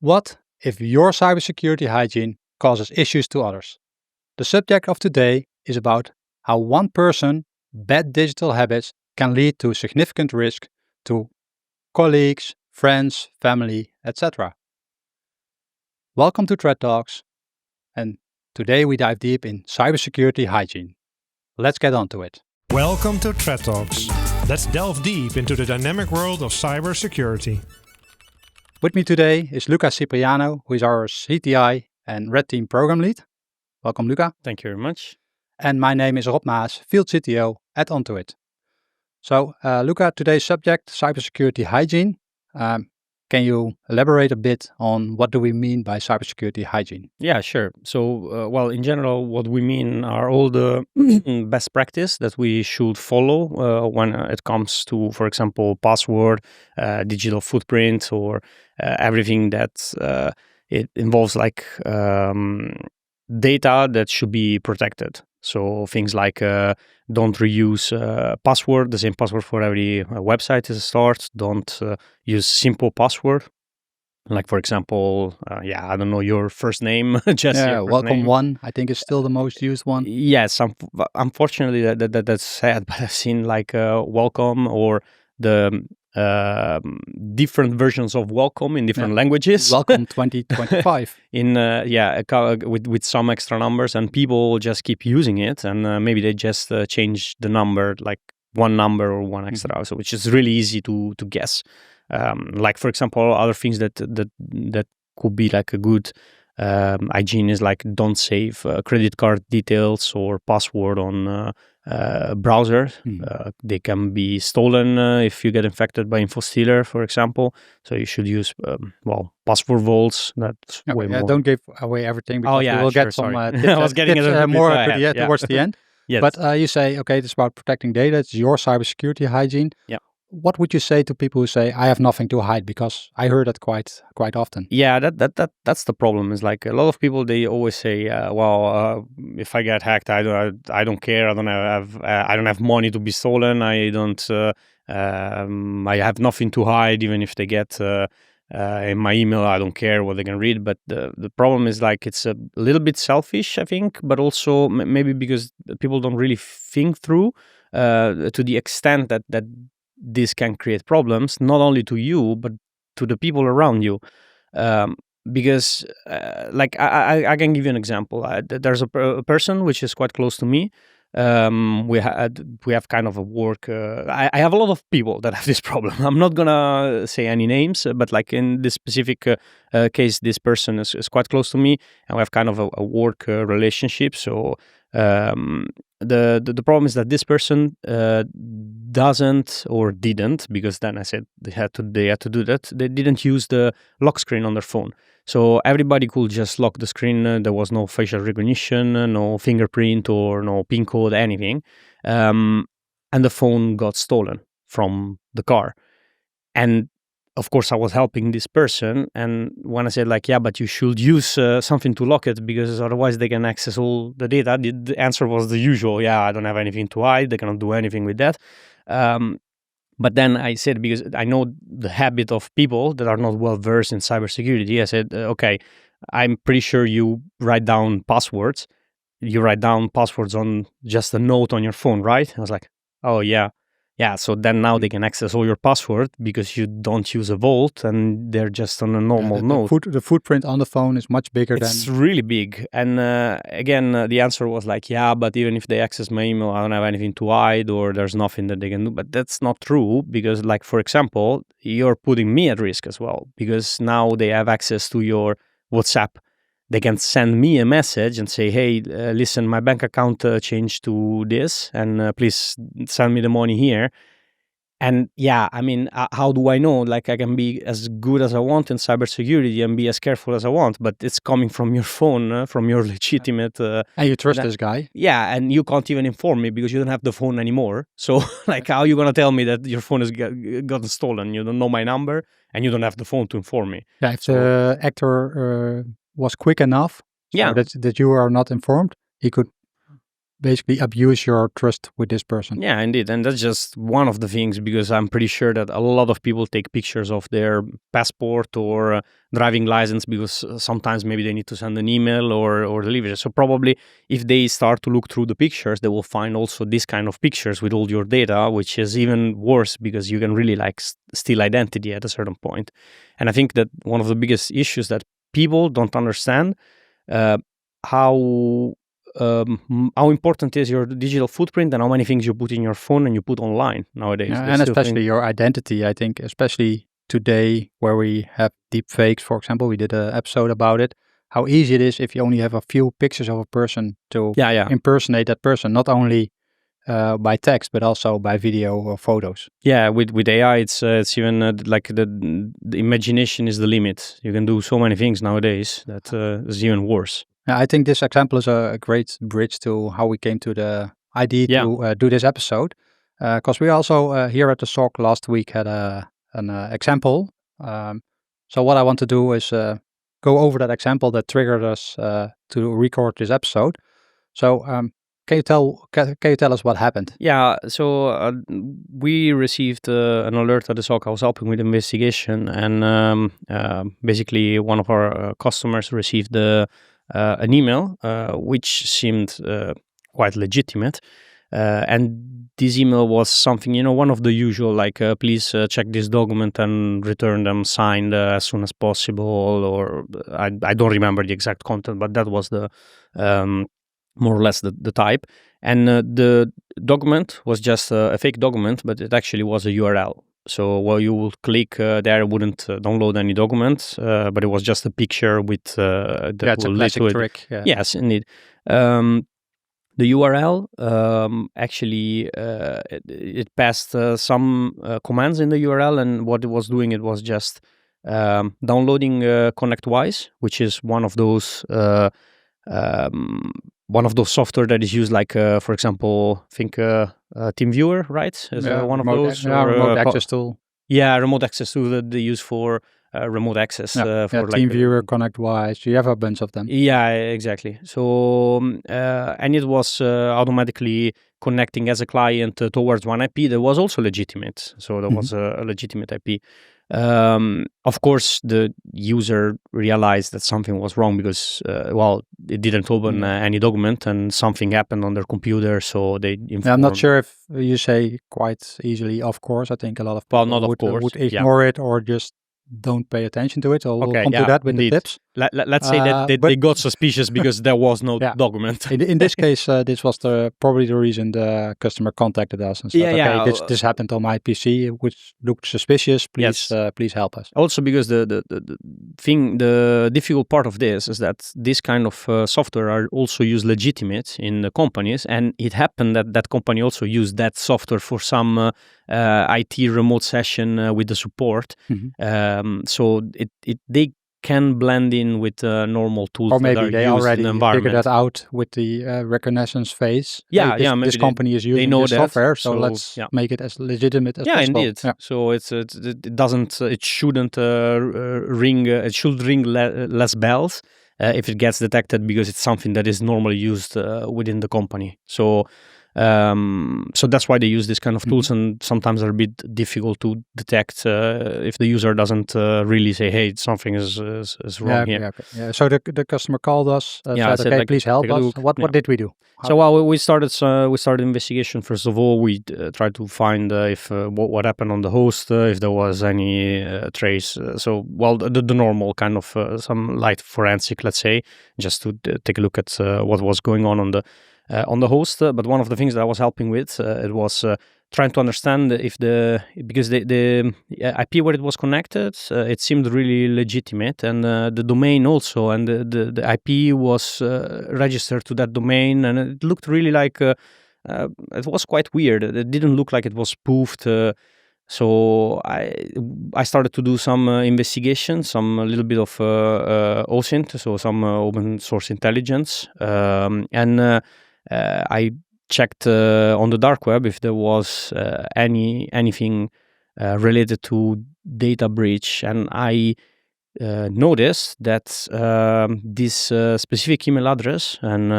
What if your cybersecurity hygiene causes issues to others? The subject of today is about how one person bad digital habits can lead to significant risk to colleagues, friends, family, etc. Welcome to Threat Talks, and today we dive deep in cybersecurity hygiene. Let's get on to it. Welcome to Threat Talks. Let's delve deep into the dynamic world of cybersecurity. With me today is Luca Cipriano, who is our CTI and Red Team Program Lead. Welcome, Luca. Thank you very much. And my name is Maas, Field CTO at Ontoit. So, Luca, today's subject, cybersecurity hygiene. Can you elaborate a bit on what do we mean by cybersecurity hygiene? Yeah, sure. So, in general, what we mean are all the best practice that we should follow when it comes to, for example, password, digital footprint, or everything that it involves like data that should be protected. So things like don't reuse password, the same password for every website is a start. Don't use simple password. Like, for example, I don't know, your first name. Just Yeah, your first welcome name. one, I think is still the most used one. Yes, unfortunately, that's sad, but I've seen like welcome or the different versions of welcome in different languages. Welcome 2025. With some extra numbers, and people just keep using it, and maybe they just change the number, like one number or one extra, so which is really easy to guess. Like, for example, other things that could be like a good hygiene is like don't save credit card details or password on browser. They can be stolen if you get infected by InfoStealer, for example. So you should use password vaults. That's way more. Don't give away everything because we will get some tips, I was getting tips, it more towards the end. Yes. But you say, okay, it's about protecting data. It's your cybersecurity hygiene. Yeah. What would you say to people who say, I have nothing to hide? Because I heard that quite often. Yeah, that's the problem. Is like a lot of people, they always say, if I get hacked, I don't care. I don't have money to be stolen. I have nothing to hide. Even if they get in my email, I don't care what they can read. But the problem is like it's a little bit selfish, I think, but also maybe because people don't really think through to the extent that this can create problems, not only to you, but to the people around you. Because I can give you an example. There's a person which is quite close to me. We have kind of a work. I have a lot of people that have this problem. I'm not gonna say any names, but like in this specific case, this person is quite close to me, and we have kind of a work relationship. So the problem is that this person doesn't or didn't, because then I said they had to do that. They didn't use the lock screen on their phone. So everybody could just lock the screen. There was no facial recognition, no fingerprint or no PIN code, anything. And the phone got stolen from the car. And of course, I was helping this person. And when I said like, yeah, but you should use something to lock it because otherwise they can access all the data, the answer was the usual. Yeah, I don't have anything to hide. They cannot do anything with that. But then I said, because I know the habit of people that are not well versed in cybersecurity, I said, okay, I'm pretty sure you write down passwords. You write down passwords on just a note on your phone, right? I was like, oh, yeah. Yeah, so then now they can access all your password because you don't use a vault and they're just on a normal note. The footprint on the phone is much bigger than... It's really big. And again, the answer was like, yeah, but even if they access my email, I don't have anything to hide or there's nothing that they can do. But that's not true because, like, for example, you're putting me at risk as well because now they have access to your WhatsApp. They can send me a message and say, hey, listen, my bank account changed to this and please send me the money here. And yeah, I mean, how do I know? Like, I can be as good as I want in cybersecurity and be as careful as I want, but it's coming from your phone, from your legitimate... and you trust this guy? Yeah, and you can't even inform me because you don't have the phone anymore. So, like, how are you going to tell me that your phone has gotten stolen? You don't know my number and you don't have the phone to inform me. Yeah, if the actor... was quick enough, so that you are not informed, he could basically abuse your trust with this person. Yeah, indeed. And that's just one of the things, because I'm pretty sure that a lot of people take pictures of their passport or driving license, because sometimes maybe they need to send an email or deliver it. So probably if they start to look through the pictures, they will find also this kind of pictures with all your data, which is even worse because you can really steal identity at a certain point. And I think that one of the biggest issues that people don't understand how important is your digital footprint and how many things you put in your phone and you put online nowadays. And especially your identity, I think, especially today where we have deep fakes, for example, we did an episode about it, how easy it is if you only have a few pictures of a person to impersonate that person, not only by text, but also by video or photos. Yeah, with AI, it's even like the imagination is the limit. You can do so many things nowadays that is even worse. Yeah, I think this example is a great bridge to how we came to the idea to do this episode. Because we also here at the SOC last week had an example. So what I want to do is go over that example that triggered us to record this episode. So can you tell us what happened? Yeah, so we received an alert at the SOC. I was helping with investigation, and basically one of our customers received an email which seemed quite legitimate. And this email was something, one of the usual, like, please check this document and return them signed as soon as possible, or I don't remember the exact content, but that was the more or less the type. And the document was just a fake document, but it actually was a URL. So while you would click there, it wouldn't download any documents, but it was just a picture with that's a classic trick. Yeah. Yes, indeed. The URL actually it passed some commands in the URL, and what it was doing, it was just downloading ConnectWise, which is one of those software that is used, like for example, I think TeamViewer, right? Is one of those. Remote access tool. Yeah, remote access tool that they use for remote access. For TeamViewer, ConnectWise. You have a bunch of them. Yeah, exactly. So and it was automatically connecting as a client towards one IP that was also legitimate. So there was a legitimate IP. Of course, the user realized that something was wrong because, it didn't open any document, and something happened on their computer. So they informed. I'm not sure if you say quite easily, of course. I think a lot of people would ignore it or just don't pay attention to it. So we'll come to that with the tips. Let's say that they got suspicious because there was no document. In this case, this was probably the reason the customer contacted us and said, this happened on my PC, which looked suspicious. Please help us. Also, because the difficult part of this is that this kind of software are also used legitimate in the companies, and it happened that company also used that software for some IT remote session with the support. So they can blend in with normal tools, or maybe that are they used already in the environment. figured that out with the reconnaissance phase. Maybe this company is using this software, so let's make it as legitimate as possible. Indeed. So it shouldn't ring. It should ring less bells if it gets detected, because it's something that is normally used within the company. So that's why they use this kind of tools, and sometimes are a bit difficult to detect if the user doesn't really say, "Hey, something is wrong here." Yeah. So the customer called us, said, "Okay, please help us." What did we do? We started investigation. First of all, we tried to find if what happened on the host, if there was any trace. The normal kind of some light forensic, let's say, just to take a look at what was going on the host. But one of the things that I was helping with, it was trying to understand because the IP where it was connected, it seemed really legitimate, and the domain also, and the IP was registered to that domain, and it looked really like it was quite weird. It didn't look like it was spoofed. So I started to do some investigation, a little bit of OSINT, so some open source intelligence, and I checked on the dark web if there was anything related to data breach, and I noticed that this specific email address and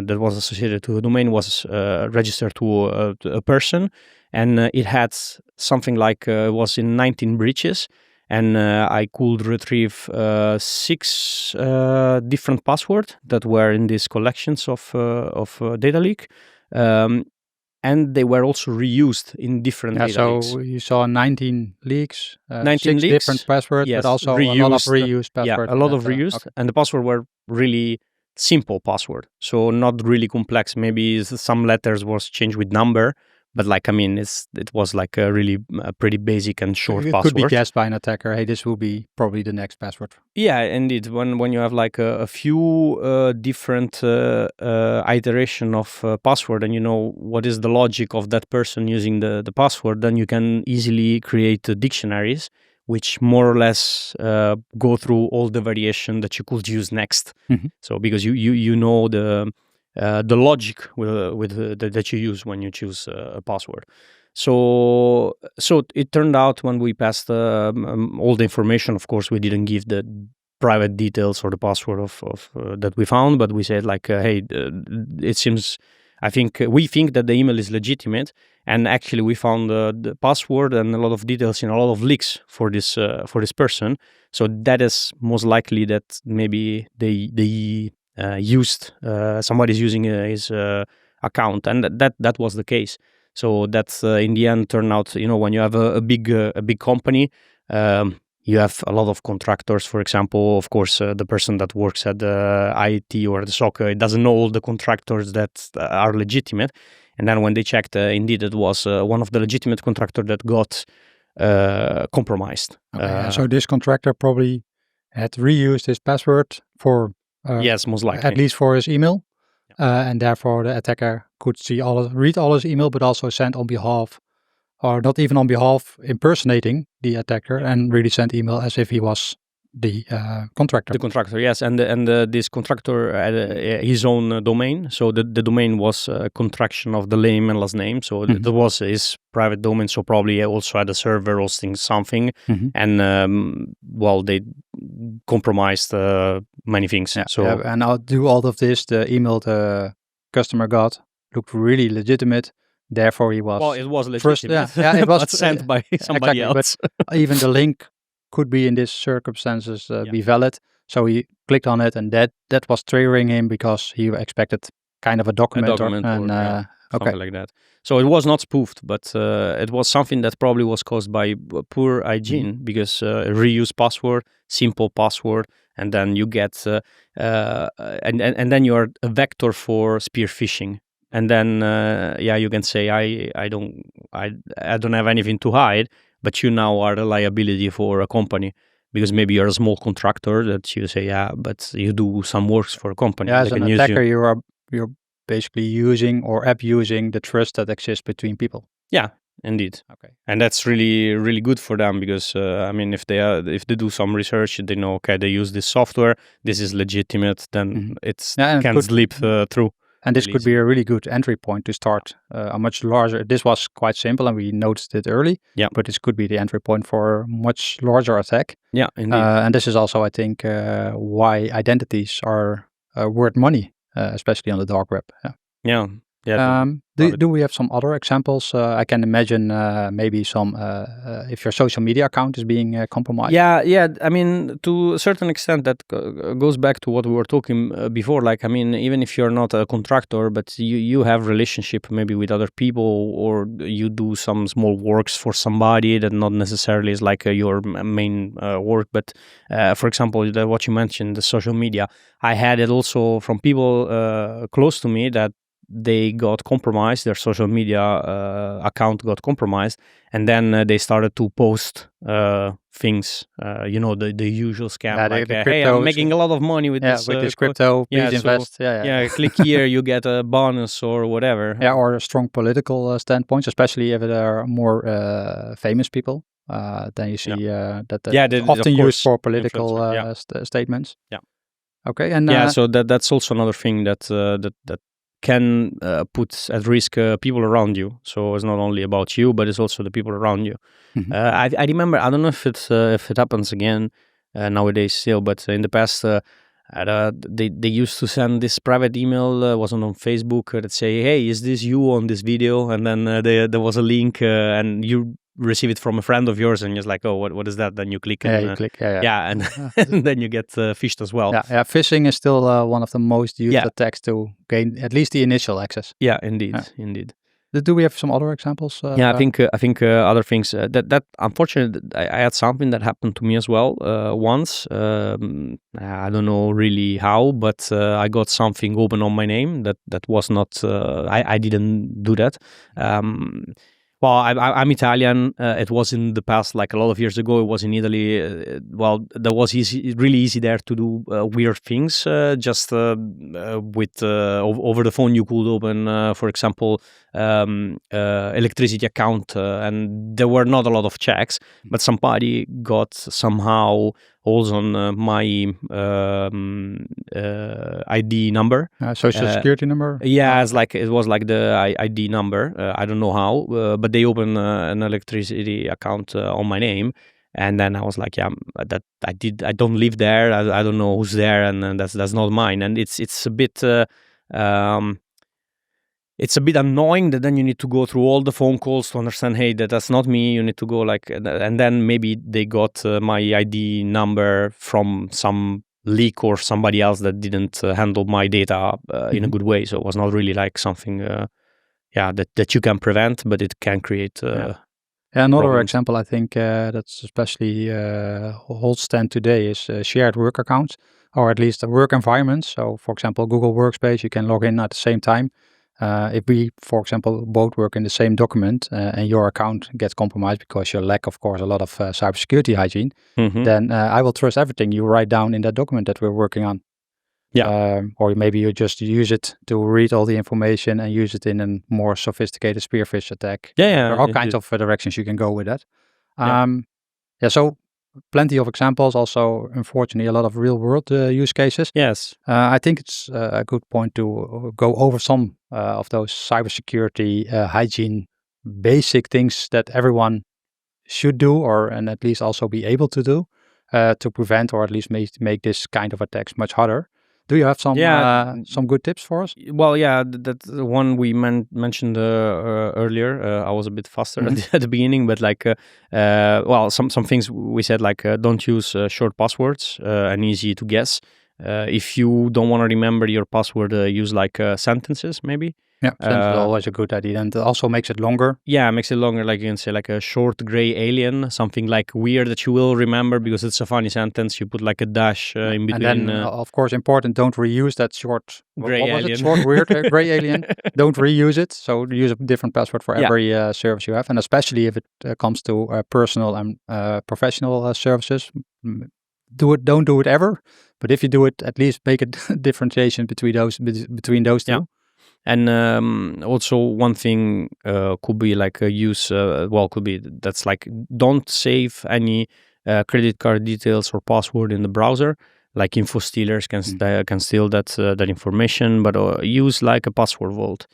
that was associated to a domain was registered to a person, and it had something like was in 19 breaches, and I could retrieve 6 different passwords that were in these collections of data leak. And they were also reused in different data leaks. So you saw 19 leaks, 19 6 leaks, different passwords, yes, but also reused, a lot of reused passwords. Yeah, a lot of reused, and the password were really simple password, so not really complex. Maybe some letters was changed with number, but like, I mean, it was like a really pretty basic and short password. It could be guessed by an attacker. Hey, this will be probably the next password. Yeah, indeed. When you have like a few different iteration of password, and you know what is the logic of that person using the password, then you can easily create dictionaries which more or less go through all the variation that you could use next. Mm-hmm. So because you know the logic that you use when you choose a password. So it turned out when we passed all the information, of course, we didn't give the private details or the password of that we found, but we said like, hey, it seems, we think that the email is legitimate, and actually we found the password and a lot of details in a lot of leaks for this person. So that is most likely that maybe they used somebody's using his account, and that was the case. So that's in the end turned out, when you have a big company, you have a lot of contractors. For example, of course, the person that works at the IT or the SOC doesn't know all the contractors that are legitimate. And then when they checked, indeed, it was one of the legitimate contractors that got compromised. Okay, so this contractor probably had reused his password for yes, most likely, at least for his email, and therefore the attacker could read all his email, but also send on behalf, or not even on behalf, impersonating the attacker, and really send email as if he was the contractor. The contractor, yes, and this contractor had his own domain. So the domain was a contraction of the name and last name. So that was his private domain. So probably he also had a server hosting something, and they compromised many things. And I'll do all of this. The email the customer got looked really legitimate. Therefore, he was. Well, it was legitimate. First, it was sent by somebody else. But even the link could be in these circumstances be valid. So he clicked on it, and that was triggering him because he expected kind of a document something like that. So it was not spoofed, but it was something that probably was caused by poor hygiene, because reuse password, simple password, and then you get and then you are a vector for spear phishing. And then you can say I don't have anything to hide, but you now are a liability for a company, because maybe you're a small contractor that you say, but you do some works for a company. Yeah, as an attacker, you're basically using or abusing the trust that exists between people. Yeah, indeed. Okay, and that's really, really good for them, because if they do some research, they know, okay, they use this software, this is legitimate, then it can slip through. And this could be a really good entry point to start a much larger. This was quite simple, and we noticed it early. Yeah. But this could be the entry point for a much larger attack. Yeah, indeed. And this is also, I think, why identities are worth money, especially on the dark web. Yeah. Yeah. Do we have some other examples? I can imagine maybe some if your social media account is being compromised. Yeah. I mean, to a certain extent, that goes back to what we were talking before. Like, I mean, even if you're not a contractor, but you have relationship maybe with other people, or you do some small works for somebody that not necessarily is like your main work. But for example, what you mentioned, the social media, I had it also from people close to me that they got compromised, their social media account got compromised, and then they started to post things, the usual scam, like, hey, I'm making a lot of money with this crypto, please invest. Click here, you get a bonus or whatever. Yeah, or strong political standpoints, especially if there are more famous people. Then you see that often used for political statements. Yeah. Okay, and so that's also another thing that can put at risk people around you. So it's not only about you, but it's also the people around you. I remember, I don't know if it happens again. nowadays still. But in the past, they used to send this private email, wasn't on Facebook, that say, "Hey, is this you on this video?" And then there was a link, and you receive it from a friend of yours, and you're like, "Oh, what is that?" Then you click, and you click. and, and then you get phished as well. Yeah, phishing is still one of the most used attacks to gain at least the initial access. Yeah, indeed. Do we have some other examples? I think other things that unfortunately I had something that happened to me as well once. I don't know really how, but I got something open on my name that was not. I didn't do that. Well, I'm Italian. It was in the past, like a lot of years ago. It was in Italy. That was really easy there to do weird things. Just with over the phone, you could open, for example, electricity account, and there were not a lot of checks. But somebody got somehow holes on my ID number, social security number. Yeah, it was like the ID number. I don't know how, but they opened an electricity account on my name, and then I was like, yeah, that I don't live there. I don't know who's there, and that's not mine. And it's a bit. It's a bit annoying that then you need to go through all the phone calls to understand, hey, that's not me. You need to go and then maybe they got my ID number from some leak or somebody else that didn't handle my data in a good way. So it was not really like something, that you can prevent, but it can create. Another problems. example, I think that's especially holds stand today is shared work accounts, or at least work environments. So, for example, Google Workspace, you can log in at the same time. If we, for example, both work in the same document and your account gets compromised because you lack, of course, a lot of cybersecurity hygiene, then I will trust everything you write down in that document that we're working on. Yeah. Or maybe you just use it to read all the information and use it in a more sophisticated spearfish attack. Yeah. There are all kinds of directions you can go with that. So plenty of examples. Also, unfortunately, a lot of real-world use cases. Yes. I think it's a good point to go over some of those cybersecurity hygiene basic things that everyone should do, and at least also be able to do to prevent or at least make this kind of attacks much harder. Do you have some good tips for us? Well, yeah, that one we mentioned earlier. I was a bit faster at the beginning, but some things we said, like don't use short passwords and easy to guess. If you don't want to remember your password, use sentences maybe. Yeah, that's always a good idea, and it also makes it longer. Yeah, makes it longer. Like you can say, like a short gray alien, something like weird that you will remember because it's a funny sentence. You put like a dash in between. And then, of course, important, don't reuse that short gray alien. Short weird gray alien. Don't reuse it. So use a different password for every service you have, and especially if it comes to personal and professional services. Don't do it ever, but if you do it, at least make a differentiation between those two. Yeah. And also one thing could be like that's like don't save any credit card details or password in the browser. Like info stealers can steal that information, but use like a password vault.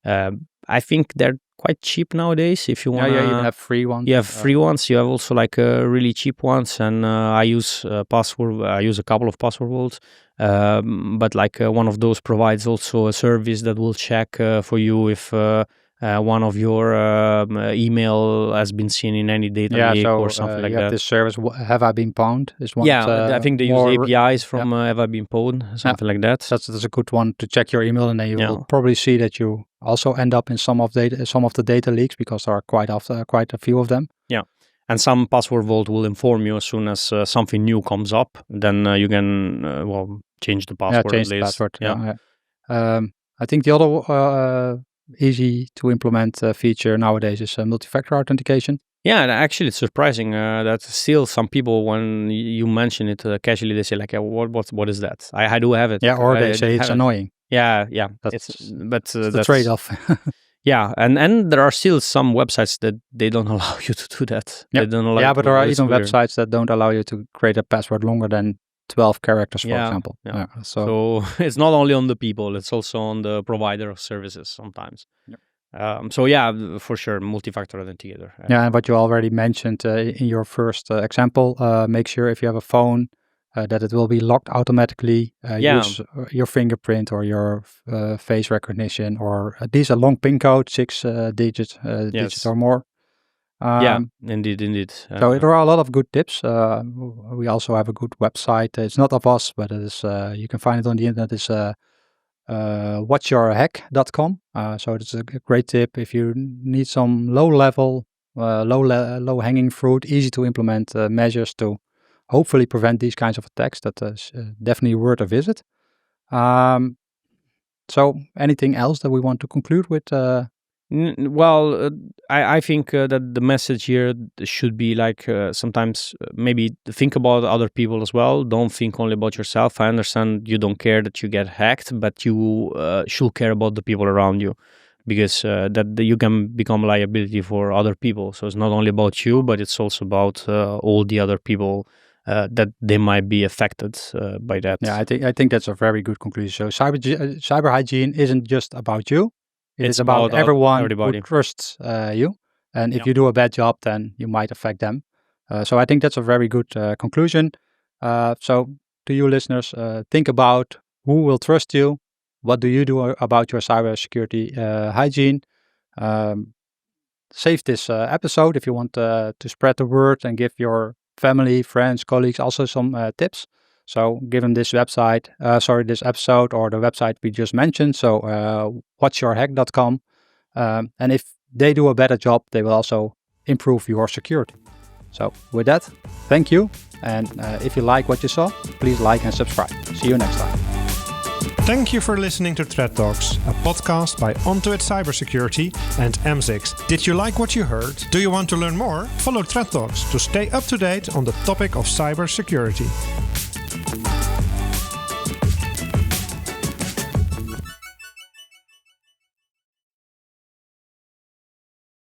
I think they're quite cheap nowadays. If you want, you even have free ones. You have free ones. You have also like really cheap ones, and I use password. I use a couple of password vaults, but one of those provides also a service that will check for you if one of your email has been seen in any data leak or something like that. This service, Have I Been Pwned? Is one. I think they use APIs from Have I Been Pwned, something like that. That's a good one to check your email, and then you will probably see that you also end up in some of the data leaks because there are quite a few of them. Yeah. And some password vault will inform you as soon as something new comes up. Then you can change the password. Yeah, change the password. Yeah. I think the other easy to implement feature nowadays is multi-factor authentication. Yeah, and actually it's surprising that still some people, when you mention it casually, they say like, what is that? I do have it. Yeah, or they say it's annoying. Yeah. That's the trade-off. Yeah, and there are still some websites that they don't allow you to do that. Yeah, they don't allow but there are even websites that don't allow you to create a password longer than 12 characters, for example. Yeah. So it's not only on the people, it's also on the provider of services sometimes. Yep. So yeah, for sure, multi-factor authenticator. Yeah, and what you already mentioned in your first example, make sure if you have a phone that it will be locked automatically. Use your fingerprint or your face recognition, or at least a long PIN code, 6 digits or more. Indeed. So there are a lot of good tips. We also have a good website. It's not of us, but it is. You can find it on the internet. It's watchyourhack.com. So it's a great tip if you need some low hanging fruit, easy to implement measures to hopefully prevent these kinds of attacks. That is definitely worth a visit. So anything else that we want to conclude with? I think that the message here should be like sometimes maybe think about other people as well. Don't think only about yourself. I understand you don't care that you get hacked, but you should care about the people around you, because that you can become a liability for other people. So it's not only about you, but it's also about all the other people that they might be affected by that. Yeah, I think that's a very good conclusion. So cyber hygiene isn't just about you. It's about everybody who trusts you. And if you do a bad job, then you might affect them. So I think that's a very good conclusion. So to you listeners, think about who will trust you. What do you do about your cybersecurity hygiene? Save this episode if you want to spread the word and give your family, friends, colleagues also some tips. So give them this website, this episode or the website we just mentioned. So watchyourhack.com. And if they do a better job, they will also improve your security. So with that, thank you. And if you like what you saw, please like and subscribe. See you next time. Thank you for listening to Threat Talks, a podcast by Onto-It Cybersecurity and AMS-IX. Did you like what you heard? Do you want to learn more? Follow Threat Talks to stay up to date on the topic of cybersecurity.